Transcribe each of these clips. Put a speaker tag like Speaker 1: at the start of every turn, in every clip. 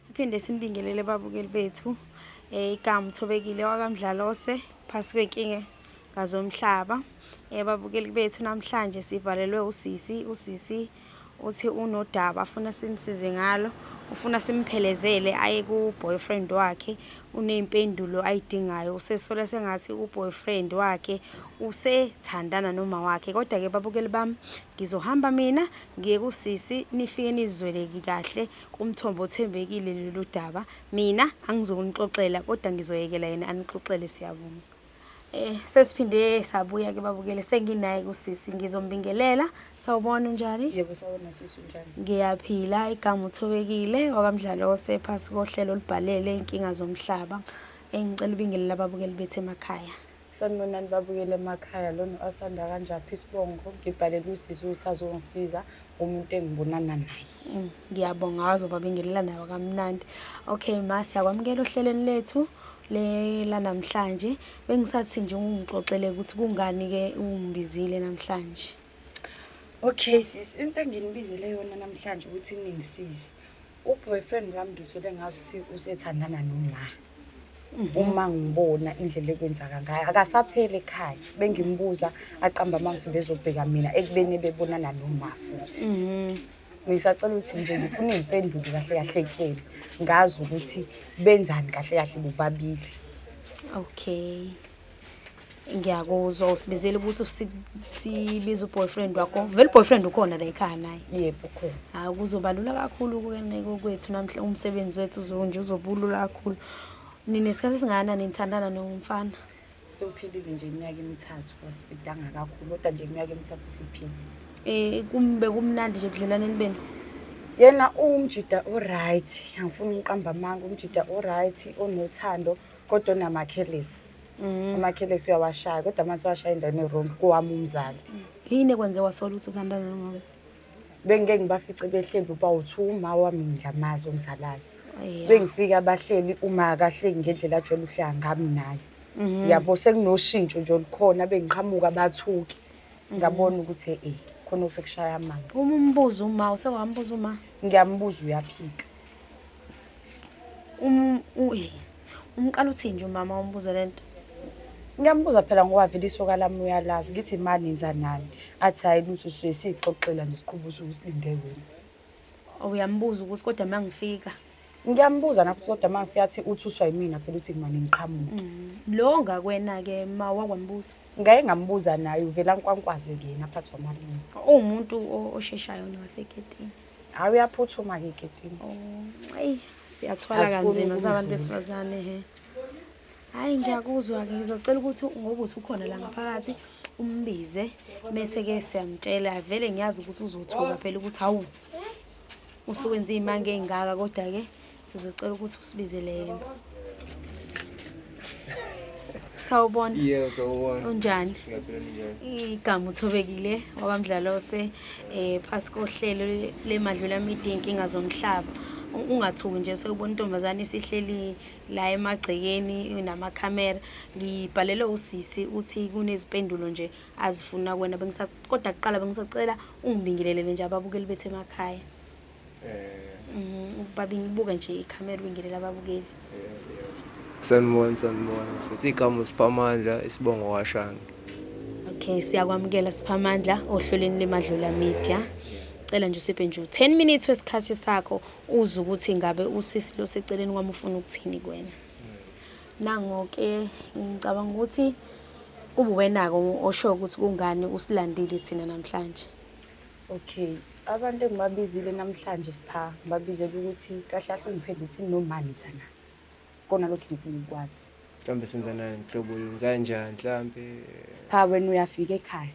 Speaker 1: Siphinde simbingelele babukeli bethu. Igama Thobekile wakwaMdlalose phasi kwenkinga ngazomhlaba. Babukeli bethu namhlanje sivalelwe usisi. Usisi uthi unodaba afuna simsize ngalo. Ufuna simphelezele aye ku boyfriend wakhe. Unezimpendulo ayidingayo. Usesola sengathi uboyfriend wakhe usethandana noma wakhe. Kodwa ke babukeli bami ngizohamba mina ngiye kusisi nifike nizweleke kahle kumthombo othembekile lolu daba. Mina angizokunixoxela kodwa ngizoyekela yena anixoxele siyabonga. Sesiphinde sabuya ke babukele senginaye kusisi ngizombingelela. Sawubona unjani?
Speaker 2: Yebo sawubona sisi unjani?
Speaker 1: Ngiyaphila. Igama Thobekile wakwaMdlalose phasi kohlelo olubhalele inkinga zomhlaba. Engicela ubingelela ababukeli bethu emakhaya.
Speaker 2: Sanibonani babukele emakhaya lona asanda kanjaphi isibongo ngibhalele usisi ukuthi azongisiza umuntu engibonana naye.
Speaker 1: Ngiyabonga wazobabingelela nawe kamnandi. Okay ma siyakwamukela ohlelweni lethu la namhlanje. Bengisathi nje ungixoxele ukuthi kungani ke ungibizile namhlanje.
Speaker 2: Okay sis, into enginibizele yona namhlanje ukuthi ningisize. Uboyfriend wami ngisole ngazi ukuthi usethandana noma. Uma ngibona indlela ekwenzaka ngayo akasaphele ekhaya bengimbuza aqamba manje bezobheka mina ekubeni bebonana noma futhi. Ngisacela ukuthi nje ngifuna impendulo kahle kahle kuyena ngazi ukuthi benzani kahle kahle bobabili.
Speaker 1: Okay. Ngiyakuzwa usibizele ukuthi sibiza uboyfriend wakho. Vele boyfriend ukhona la ekhaya naye?
Speaker 2: Yebo khona.
Speaker 1: Kuzobalula kakhulu kuyeneke kwethu namhla umsebenzi wethu uzobulula kakhulu. Ninesikhathi singana nithandana nomfana?
Speaker 2: Sewuphilile nje iminyaka emithathu asidanga kakhulu kodwa nje iminyaka emithathu siphile.
Speaker 1: Kumbe kumnandi nje budlelaneni benu?
Speaker 2: Yena umjida oright, angifuni umqamba amanga, umjida oright, onothando kodwa onamakhelesi. Amakhelesi uyawashaya kodwa mase washaya endaweni wrong kowami umzali.
Speaker 1: Yini ekwenze wasola ukuthi uthandana nomama?
Speaker 2: Bengeke ngibafice behleli ubawu2 uma wami ngiyamazi umzalayo. Bengifika abahleli uma akahleki ngendlela ajwayele ukuhlala ngami naye. Yabo sekunoshintsho nje olukhona bengiqhamuka abathuki. Ngabona ukuthi khona okusekushaya amanzi.
Speaker 1: Uma umbuzo uma usewambuza uma?
Speaker 2: Ngiyambuza uyaphika.
Speaker 1: Umqala uthi nje umama umbuza lento.
Speaker 2: Ngiyambuza phela ngoba vele isoka lami uyalazi ngithi imali nenza nani. Athi hayi lutho siyixoxela nje siqhubha usilinde wena.
Speaker 1: Uyambuza ukuthi kodwa mangifika.
Speaker 2: Ngiyambuza nakuthi kodwa mangifika athi uthuswa yimina phela uthi ngimane ngiqhamuke.
Speaker 1: Lo ngakwena ke ma wakwambuza.
Speaker 2: Ngaye ngambuza naye uvela nkwankwaze ke yena phathwa malini.
Speaker 1: Umuntu osheshayo waseketini.
Speaker 2: Hayi uyaphuthuma ke eketini.
Speaker 1: Hayi siyathwala kanzima sabantu besifazane Hayi ngiyakuzwa ke ngizocela ukuthi ngoba uthi ukhona la ngaphakathi umbize bese ke siyamtshela vele ngiyazi ukuthi uzothuka phela ukuthi hawu usuwenza izimanga ezingaka kodwa ke sizocela ukuthi usibizele yena. Sawubona.
Speaker 3: Yebo sawubona.
Speaker 1: Unjani?
Speaker 3: Ngiyaphila njani?
Speaker 1: Igama Thobekile wakwaMdlalose phasi kohlelo lemadlula media inkinga zomhlaba. Ungathuki nje sewubona intombazane isihleli la emagcekeni namakhamera. Ngibhalele usisi uthi kunezimpendulo nje azifuna kuwena kodwa kuqala bengisacela ungibingelele nje ababukeli bethu emakhaya. Babingibuka nje ikhamera ubingelela ababukeli.
Speaker 3: Sanibona. Futhi igama uSiphamandla isibongo washangi.
Speaker 1: Okay siyakwamukela Siphamandla ohlelweni lemadlula media. Cela nje usiphe nje 10 minutes wesikhathi sakho uze ukuthi ngabe usisi lo seceleni kwami ufuna ukuthini kuwena. Nango ke ngicabanga ukuthi kube wena ke osho ukuthi kungani usilandile thina namhlanje.
Speaker 2: Okay, abantu engibabizile namhlanje sipha ngibabizela ukuthi kahle kahle ungiphendule ukuthi nomani thana. Kona lokho ngifuna ukwazi.
Speaker 3: Mhlambe senzanani inhlobo kanjani mhlambe?
Speaker 2: Sipha wena uyafika ekhaya.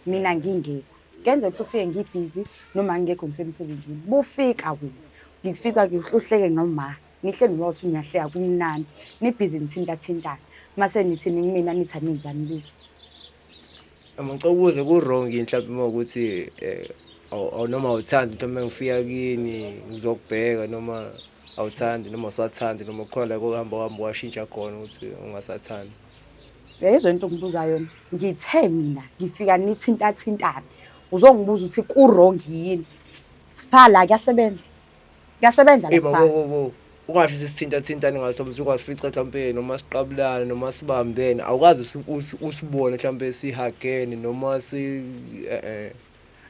Speaker 2: Mina ngingekho. Ngenze ukuthi ufike ngibhizi noma ngingekho ngisemsebenzini. Bufika wena. Ngifika ngihluhleke noma nihle nokuthi ngiyahleka kumnandi. Nibhizi nithinta. Mase nithi mina nithi anenzani lutho.
Speaker 3: Amangcokuze ku wrong mhlambe uma ukuthi noma uthanda into mengifika kini ngizokubheka noma awuthandi noma usathanda noma khona la kohamba washintsha khona ukuthi ungasathandi.
Speaker 2: Yezwe into ngibuza yona. Ngithe mina ngifika nithinta. Uzongibuza ukuthi ku wrong yini. Sipha la kuyasebenza. Kuyasebenza la sipha.
Speaker 3: ungasho sithinta-thintane ngaso mhlawumbe ukwazifica mhlawumbe noma siqabulane noma sibambene awukazi usibone mhlawumbe sihagene noma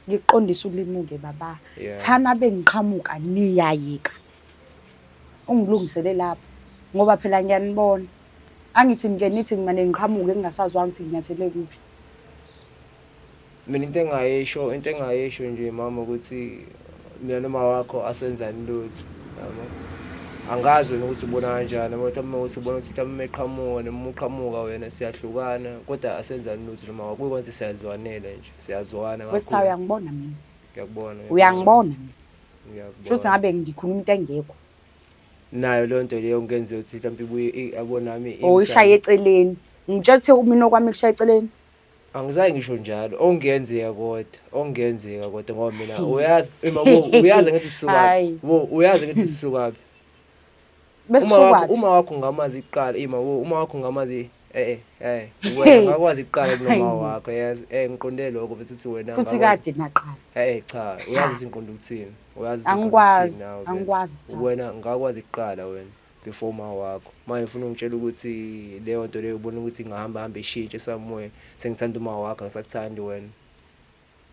Speaker 2: Ngiqondisa ulimi-ke baba.
Speaker 3: Yeah.
Speaker 2: Thana bengiqhamuka niyayika. Ungilungisele lapha ngoba phela ngiyanibona. Angithi ngike nithi ngimane ngiqhamuke ngingasazwanga ukuthi nginyathele kuphi.
Speaker 3: mina into engayisho nje mama ukuthi mina noma wakho asenzani lutho yabo. Angazi wena ukuthi ubona kanjani abantu ukuthi ubona ukuthi mhlawumbe eqhamuka noma uqhamuka wena siyahlukana kodwa asenzani lutho noma wakho kuyikona siyazwanela nje siyazwana
Speaker 2: Wesiphawu uyangibona mina.
Speaker 3: ngiyakubona
Speaker 2: Uyangibona mina.
Speaker 3: ngiyakubona
Speaker 2: Futhi ngabe ngikhuluma into engekho.
Speaker 3: nayo le nto leyo ngenze ukuthi mhlawumbe ibuye abonami
Speaker 2: Oyishaye eceleni. Ngitshela ukuthi mina okwami kushaye eceleni.
Speaker 3: angizange ngisho njalo ongenzeka kodwa ngoba mina uyazi uyazi ngithi
Speaker 2: Hayi.
Speaker 3: sisuka uyazi ngithi sisuka
Speaker 2: Bese kusukwapi?
Speaker 3: uma wakho ngamazi iqala uma wakho ngamazi wena ngakwazi iqala kunoma wakho yazi ngiqonde lokho bese sithi wena
Speaker 2: Futhi kade naqala.
Speaker 3: cha uyazi sinqonde ukuthini uyazi
Speaker 2: Angikwazi.
Speaker 3: wena ngakwazi iqala wena before ma wakho manje ufuna ungitshela ukuthi leyo nto leyo ubona ukuthi ngahamba ishintshe somewhere sengithanda uma wakho ngisakuthandi wena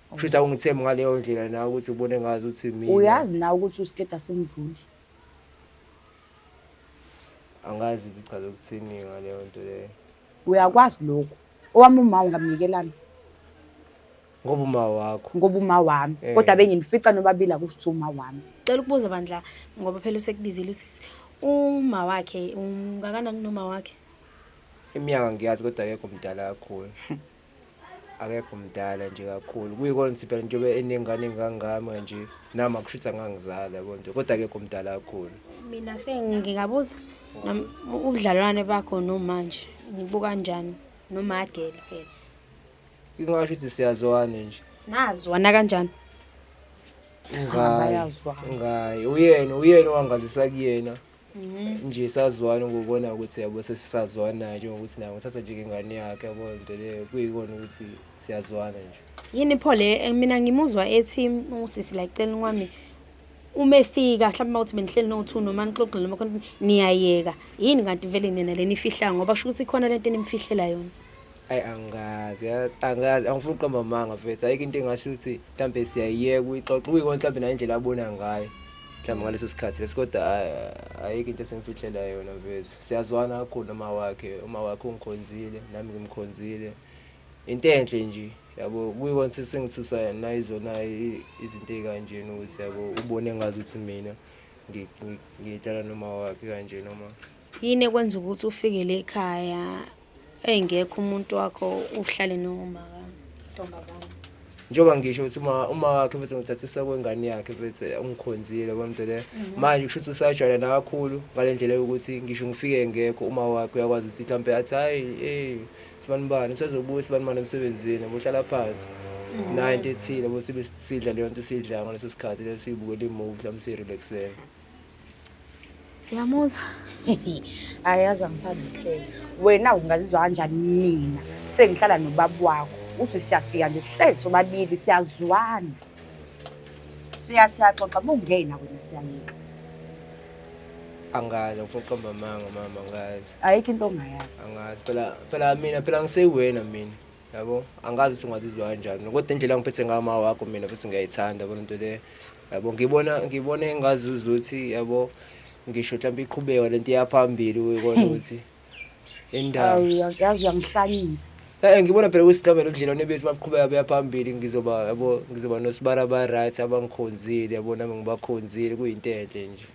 Speaker 3: kusho awungithembi ngaleyo ndlela nawe ukuthi ubone ngazi ukuthi mina
Speaker 2: Uyazi nawe ukuthi usiketa semdluli.
Speaker 3: angazi ichaza ukuthini ngaleyo nto leyo
Speaker 2: Uyakwazi lokho. Owami uma ungamnikelana
Speaker 3: ngoba uma wakho
Speaker 2: ngoba uma wami. Kodwa benginifica nobabili akusho uma wami.
Speaker 1: Cela ukubuza bandla ngoba phela usekubizile usisi. Uma wakhe ungakanani noma wakhe?
Speaker 3: iminyaka ngiyazi kodwa akekho mdala kakhulu akekho mdala nje kakhulu kuyikona ukuthi phela njengoba enengane engangami nje nami akushutha ngangizala yabo nto kodwa akekho mdala kakhulu
Speaker 1: Mina sengingabuza ubudlalwane bakho nomanje ngibuka kanjani noma agele phela.
Speaker 3: ngingasho ukuthi siyazwana nje
Speaker 1: Nazwana kanjani?
Speaker 3: ngayi uyena owangazisa kuyena nje sazwana ngokubona ukuthi yabo sesisazwana nje ukuthi nayo ngithatha nje ingane yakhe yabo nto leyo kuyikona ukuthi siyazwana nje
Speaker 1: Yini pho le mina ngimuzwa ethi usisi la ecela kwami uma efika mhlawumbe mawuthi benihleli no2 noma nixoxile noma khona niyayeka yini kanti vele nina leni ifihla ngoba kusho ukuthi khona lento enimfihlela yona.
Speaker 3: angazi angifuni uqamba amanga mfethu ayikho into engasho ukuthi mhlambe siyayiyeka uyixoxa kuyikona mhlambe nendlela abona ngayo mhlambe ngaleso sikhathi kodwa ayikho into esengifihlela yona mfethu siyazwana kakhulu uma wakhe ungikhonzile nami ngimkhonzile into enhle nje yabo kuyikona sengithuswa nayizona izinto ezikanje ukuthi yabo ubone ngazi ukuthi mina ngidlala noma wakhe kanje noma
Speaker 1: Yini ekwenza ukuthi ufike le ekhaya engekho umuntu wakho uhlale noma ntombazana?
Speaker 3: njengoba ngisho ukuthi uma wakhe mfethu ngithathisa kwengane yakhe mfethu ungikhonzile yabo nto le manje kusho ukuthi usajwayela kakhulu ngale ndlela yokuthi ngisho ngifike ngekho uma wakhe uyakwazi ukuthi mhlambe athi hayi sibanibani usezobuya sibanibani emsebenzini bohlala phansi nayo into ethile bo sibe sidla leyo nto sidla ngaleso sikhathi leso sibukela imovie mhlambe sirelaxele
Speaker 1: Yamuza.
Speaker 2: Ayazi angithanda ukuhleka. Wena ungazizwa kanjani mina sengihlala nobaba wakho uthi siyafika nje sihlele sobabili siyazwana. Siyaxoxa bungena wena siyayeka.
Speaker 3: angazi ngifuna uqamba amanga mama angazi
Speaker 2: Ayikho into ongayazi.
Speaker 3: angazi phela mina ngisewena mina yabo angazi ukuthi ungazizwa kanjani kodwa indlela ngiphethe ngama wakho mina futhi ngiyayithanda bona into le yabo ngibona engazuza ukuthi yabo ngisho mhlawumbe iqhubeka lento yaphambili uyibona ukuthi indaba
Speaker 2: Uyazi uyangihlanyisa.
Speaker 3: ngibona phela ukuthi mhlawumbe lodlelwane bethu baqhubeka beyaphambili ngizoba nosibara right abangikhonzile yabo nami ngibakhonzile kuyinto enhle nje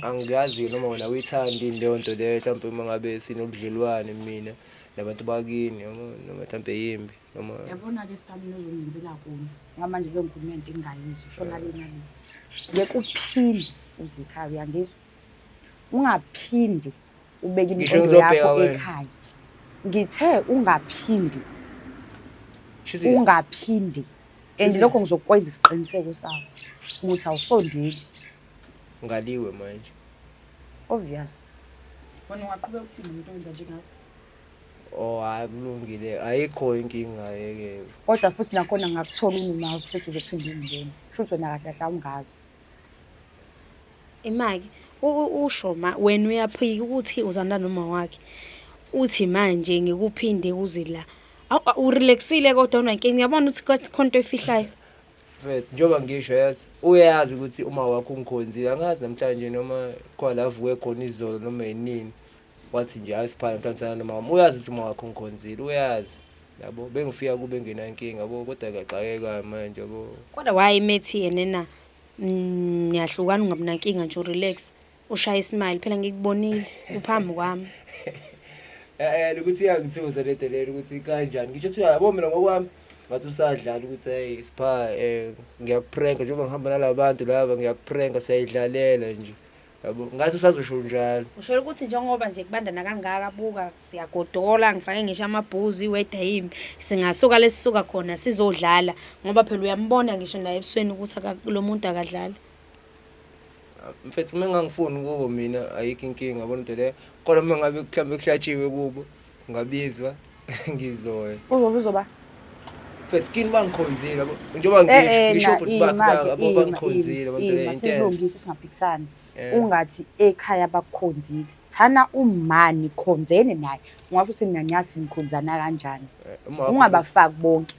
Speaker 3: angiyazi noma wena uyithandi leyo nto leyo mhlawumbe uma ngabe sinobudlelwane mina nabantu bakini noma mhlawumbe yimbi noma
Speaker 2: Yabona ke siphamile uzongenzela kuno. Ngamanje bengikhuluma into engayizwa shona lena le. Ngeke uphinde uzikhaya uyangizwa. Ungaphindi ubeke inhlobo yakho ekhaya. Ngithe ungaphindi. Ungaphindi. And lokho ngizokwenza isiqiniseko sakho ukuthi awusondeli.
Speaker 3: ngaliwe manje
Speaker 2: Obvious. Wena ungaqhubeka ukuthini umuntu owenza njengakho?
Speaker 3: hayi kulungile ayikho inkinga yeke
Speaker 2: Kodwa futhi nakhona ngakuthola unazo futhi uzophinda ungene. Kusho ukuthi wena kahle kahle awungazi.
Speaker 1: Imaki usho wena uyaphika ukuthi uzanda noma wakhe. Uthi manje ngikuphinde uze la. Urelaxile kodwa unankinga. Uyabona ukuthi khonto efihlayo.
Speaker 3: Mfethu njengoba ngisho yazi uyazi ukuthi uma wakho ungikhonzile angazi namhlanje noma khona la vuke khona izolo noma yinini wathi nje ayisiphana mntwana noma wami uyazi ukuthi uma wakho ungikhonzile uyazi yabo bengifika kube ngenankinga yabo kodwa akaxakeka manje yabo
Speaker 1: Kodwa wayimethi yena na niyahlukana ungabinankinga nje urelax. Ushaya ismile phela ngikubonile uphambi kwami.
Speaker 3: ukuthi iyangithusa le nto lelo ukuthi kanjani ngisho ukuthi yabo mina ngokwami ngathi usadlala ukuthi hey sipha ngiyakupranka njengoba ngihamba nalabantu laba ngiyakupranka siyayidlalela nje yabo ngathi usazosho njalo
Speaker 1: Usho ukuthi njengoba nje kubandana kangaka buka siyagodola ngifake ngisho amabhuzi iweda yimbi singasuka lesisuka khona sizodlala ngoba phela uyambona ngisho naye ebusweni ukuthi lo muntu akadlali.
Speaker 3: mfethu uma ngangifuni kubo mina ayikho inkinga yabona into le kodwa uma ngabe mhlambe kuhlatshiwe kubo ngabizwa ngizoya
Speaker 2: Uzoba
Speaker 3: mfethu skin bangikhonzile yabo njengoba ngisho ukuthi abo bangikhonzile abantu le into
Speaker 2: Masilungise singaphikisani. Ungathi ekhaya bakukhonzile. Thana umani khonzene naye. Ungasho ukuthi mina nyazi nikhonzana kanjani. Ungabafaki bonke.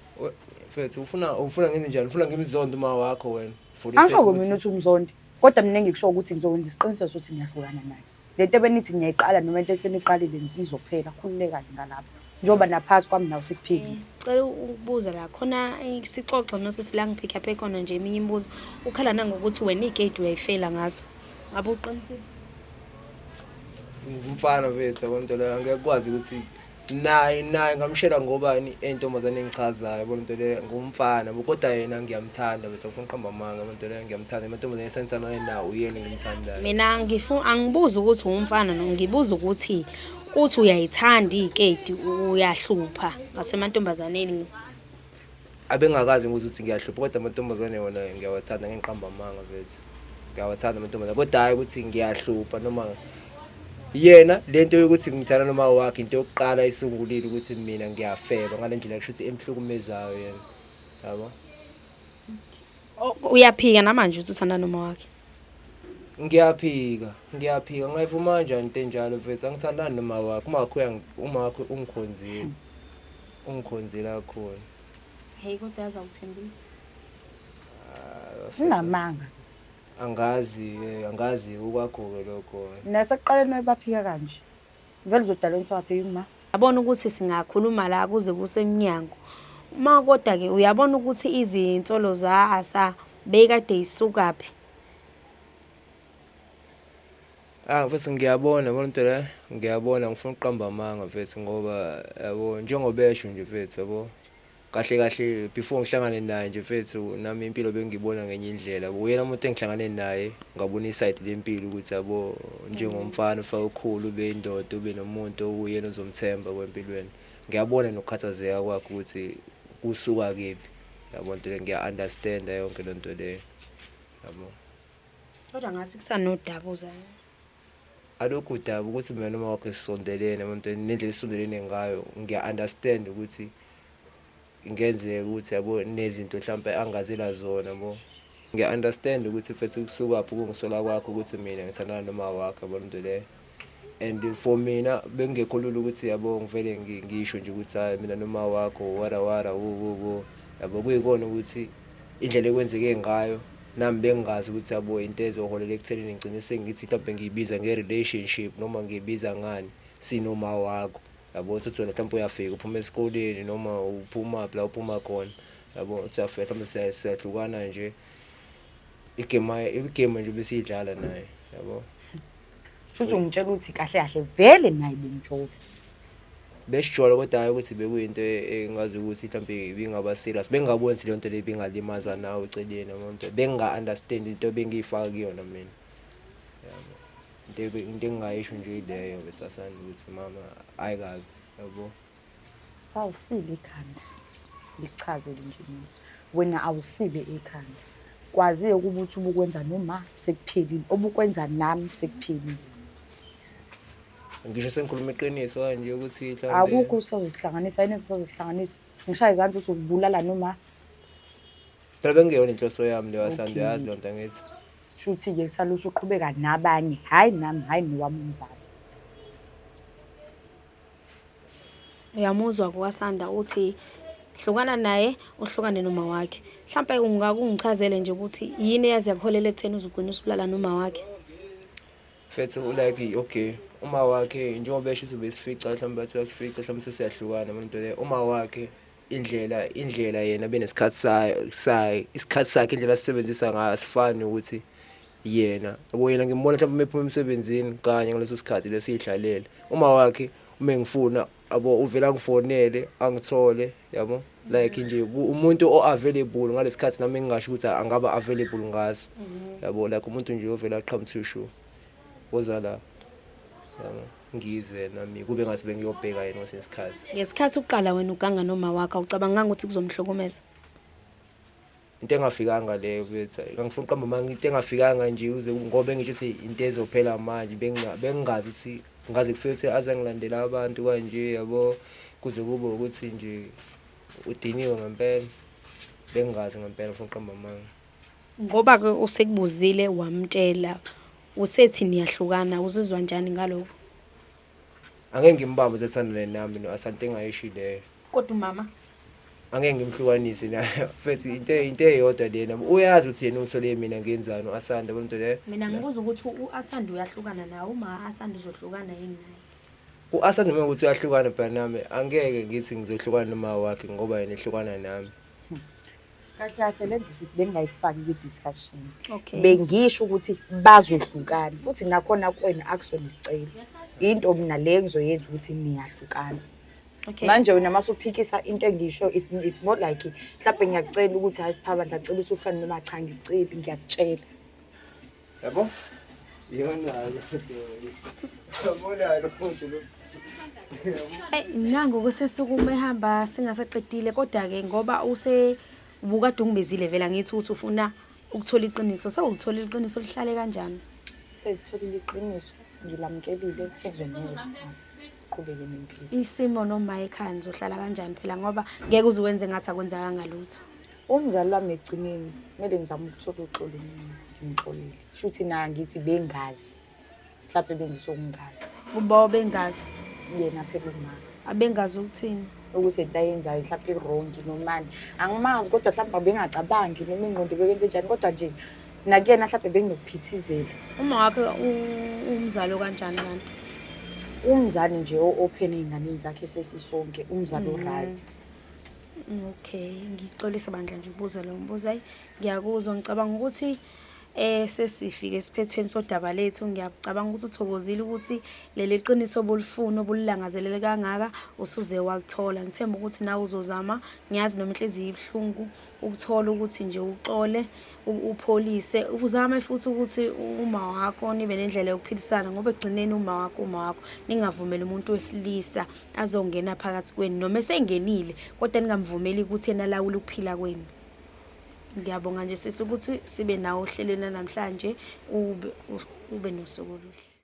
Speaker 3: mfethu ufuna ngenze njani ufuna ngimzondo uma wakho wena
Speaker 2: Angisho mina uthi umzondo. Kodwa mina ngikusho ukuthi ngizokwenza isiqiniseko sokuthi ngiyahlukana naye. Lento benithi ngiyayiqala noma into eseniqalile nje izophela khululeka ngalapha. Njoba naphazi kwami nawo sekuphikile.
Speaker 1: Cela ukubuza la khona isixoxo nosisi ngiphika phe khona nje eminye imibuzo ukhala nangokuthi wena igate uyayifela ngazo. Ngabe uqinisile?
Speaker 3: Umfana wethu abantu la ngiyakwazi ukuthi naye ngamshela ngobani entombazane engichazayo yabona into le ngumfana kodwa yena ngiyamthanda bese ufuna uqhamba amanga abantu le ngiyamthanda amantombazane esenzana nawo uyena ngimthandayo.
Speaker 1: Mina angibuza ukuthi umfana ngibuza ukuthi uthi uyayithanda igate uyahlupha ngasemantombazaneni.
Speaker 3: Abengakazi ukuthi ngiyahlupha kodwa amantombazane wona ngiyawathanda ngiqhamba amanga bethu. Ngiyawathanda amantombazane kodwa hayi ukuthi ngiyahlupha noma yena lento yokuthi ngithanda noma wakhe into yokuqala isungulile ukuthi mina ngiyafeba ngalendlela kusho ukuthi emhlukumezayo yena yabo.
Speaker 1: Uyaphika namanje ukuthi uthanda noma wakhe?
Speaker 3: Ngiyaphika ngayivuma kanjani into enjalo mfethu angithandani noma wakhe uma wakho ungikhonzile kakhulu.
Speaker 1: Hey kodwa yazawuthembisa.
Speaker 2: Unamanga.
Speaker 3: Angazi ukwakho-ke lokho.
Speaker 2: Nasekuqaleni wayebaphika kanje. Vele uzodala onsaphe uma.
Speaker 1: Yabona ukuthi singakhuluma la kuze kusemnyango. Uma kodwa ke uyabona ukuthi izinsolo za asa bekade isukaphi.
Speaker 3: Mfethu ngiyabona bona into le ngiyabona ngifuna uqamba amanga mfethu ngoba yabo njengoba esho nje mfethu yabo. Kahle before ngihlangane naye nje mfethu nami impilo bengibona ngenye indlela uyena umuntu engihlangane naye ngabona iside lempilo ukuthi yabo njengomfana ufaka ukhulu ube indoda ube nomuntu uyena ozomthemba kwempilweni ngiyabona nokukhathazeka kwakhe ukuthi kusuka kephi yabo nto le ngiya understand yonke lento le yabo
Speaker 1: Kodwa ngathi kusanodaba
Speaker 3: alokhu udaba ukuthi mina noma wakhe sisondelene abantu nendlela esondelene ngayo ngiya understand ukuthi ngenzeka ukuthi yabo nezinto mhlawumbe angazela zona yabo ngiya understand ukuthi mfethu kusuka lapho kungisola kwakho ukuthi mina ngithandana noma wakhe yabo into le and for mina bengekhulula ukuthi yabo ngivele ngisho nje ukuthi hayi mina noma wakho wara wo yabo kuyikona ukuthi indlela ekwenzeke ngayo nami bengazi ukuthi yabo into ezoholela ekuthenini ngicine sengithi mhlawumbe ngiyibiza nge-relationship noma ngiyibiza ngani sinoma wakho yabo uthi wena mhlawumbe uyafika uphuma esikoleni noma uphuma la uphuma khona yabo uthi uyafika mhlawumbe siyahlukana nje igame nje besiyidlala naye yabo
Speaker 2: Futhi ungitshela ukuthi kahle vele naye benjolo.
Speaker 3: Besijolo kodwa hayi ukuthi bekuyinto engazi ukuthi mhlawumbe ibingaba serious bengaboni le nto le bingalimaza nawe uceleni umuntu benga understand into bengiyifaka kuyona mina yabo into engayisho nje ileyo besasana ukuthi mama ayikabi yabo
Speaker 2: Sipha usile ekhanda. Ngichazele nje mina. Wena awusile ekhanda. Kwaziye ukuthi ubukwenza noma sekuphelile. Obukwenza nami sekuphelile.
Speaker 3: Ngisho sengikhuluma iqiniso kanje ukuthi mhlawumbe
Speaker 2: Akukho usazosihlanganisa yini usazosihlanganisa. Ngishaya izandla ukuthi ubulala noma
Speaker 3: phela bengeyona inhloso yami le wasanda yazi lonto ngithi
Speaker 2: Shuthi-ke saluse uqhubeka nabanye, hhayi nami, hhayi nowami umzali.
Speaker 1: Uyamuzwa kwaSanda uthi hlukana naye uhlukane noma wakhe. Mhlampe ungakungichazele nje ukuthi yini eyazi yakholela ekutheni uzugcina usubulala noma wakhe.
Speaker 3: Mfethu like okay, uma wakhe njengoba esho ukuthi besifica mhlawumbe bathi basifica mhlawumbe sesiyahlukana into leyo. Uma wakhe indlela yena benesikhathi sayo isikhathi sakhe indlela asisebenzisa ngayo asifani ukuthi yena yabo yena ngimbona mhlawumbe mephuma emsebenzini kanye ngaleso sikhathi lesihlalele. Uma wakhe uma ngifuna abo uvela ngifonele angithole yabo like nje umuntu o-available ngalesikhathi nami ngingasho ukuthi angaba available ngaso yabo like umuntu nje ovela aqhamuthushu oza la ngize nami kube ngathi bengiyobheka yena ngesikhathi.
Speaker 1: Ngesikhathi uqala wena uganga noma wakhe ucabanganga ukuthi kuzomhlukumeza.
Speaker 3: Into engafikanga leyo bethu ngifuna uqamba manje into engafikanga nje uze ngoba ngisho ukuthi into ezophela manje bengingazi ukuthi ngaze kufike ukuthi aze ngilandela abantu kanje yabo kuze kube ukuthi nje udiniwe ngempela bengingazi ngempela ngifuna uqamba manje.
Speaker 1: Ngoba ke usekubuzile wamtshela usethi niyahlukana uzizwa njani ngalokho?
Speaker 3: Angeke ngimbambe sesandane nami no Asante engayishileyo.
Speaker 1: Kodwa mama
Speaker 3: Angeke ngimhlukanise naye futhi into eyodwa lena uyazi ukuthi yena uthole mina ngenzani uAsanda bonto le.
Speaker 1: mina ngibuza ukuthi uAsanda uyahlukana nawe uma Asanda uzohlukana yini naye?
Speaker 3: uAsanda uma ukuthi uyahlukana phela nami angeke ngithi ngizohlukana noma wakhe ngoba yena ehlukana nami.
Speaker 2: Kahle kahle le nto sibengayifaki kwi-discussion.
Speaker 1: Okay.
Speaker 2: Bengisho ukuthi bazohlukana futhi nakhona kwena akusona isicelo. Into mina le ngizoyenza ukuthi niyahlukana.
Speaker 1: Okay.
Speaker 2: Manje wena masuphikisa into engisho it's more like mhlawumbe ngiyacela ukuthi hayi Siphabandla ngicela ukuthi ufane noma cha ngicela ngiyakutshela.
Speaker 3: Yabo? Yona yabona lo muntu lo.
Speaker 1: Nangu kusesukuma ehamba singaseqedile kodwa ke ngoba ubukade ungibezile vela ngithi uthi ufuna ukuthola iqiniso. Sawulithola iqiniso lihlale kanjani?
Speaker 2: Sethulile iqiniso ngilamkelile sekuzomuzwa. Qhubeke nempilo.
Speaker 1: Isimo noma ekhaya nizohlala kanjani phela ngoba ngeke uzuwenze ngathi akwenzakanga lutho.
Speaker 2: Umzali wami egcineni kumele ngizame ukuthola uxolo mina ngimxolile. Shuthi na ngithi bengazi. Mhlawumbe bengisokungazi.
Speaker 1: Uba bengazi
Speaker 2: Yena phela uma
Speaker 1: abengazi ukuthini.
Speaker 2: ukuthi into ayenzayo mhlawumbe wrong nomani. Angimazi kodwa mhlawumbe bengacabangi noma ingqondo bekwenze njani kodwa nje nakuyena mhlawumbe benginokuphithizela.
Speaker 1: Uma wakhe umzalo kanjani kanti?
Speaker 2: Umzali nje open ey'nganeni zakhe sesisonke umzali o-right.
Speaker 1: Okay, ngixolisa bandla nje ubuza lo mbuzo. Hayi, ngiyakuzwa ngicabanga ukuthi sesifike esiphethweni sodaba lethu. Ngiyacabanga ukuthi uthokozile ukuthi leli qiniso obulifuna obulilangazelele kangaka usuze walithola. Ngithemba ukuthi nawe uzozama. Ngiyazi noma inhliziyo ibhlungu ukuthola ukuthi nje uxole upholise uzame futhi ukuthi uma wakho nibe nendlela yokuphilisana ngoba egcineni uma wakho ningavumeli umuntu wesilisa azongena phakathi kwenu noma esengenile kodwa ningamvumeli ukuthi yena lawule ukuphila kwenu. Ngiyabonga nje sisi ukuthi sibe nawo ohlelweni namhlanje ube nosuku oluhle.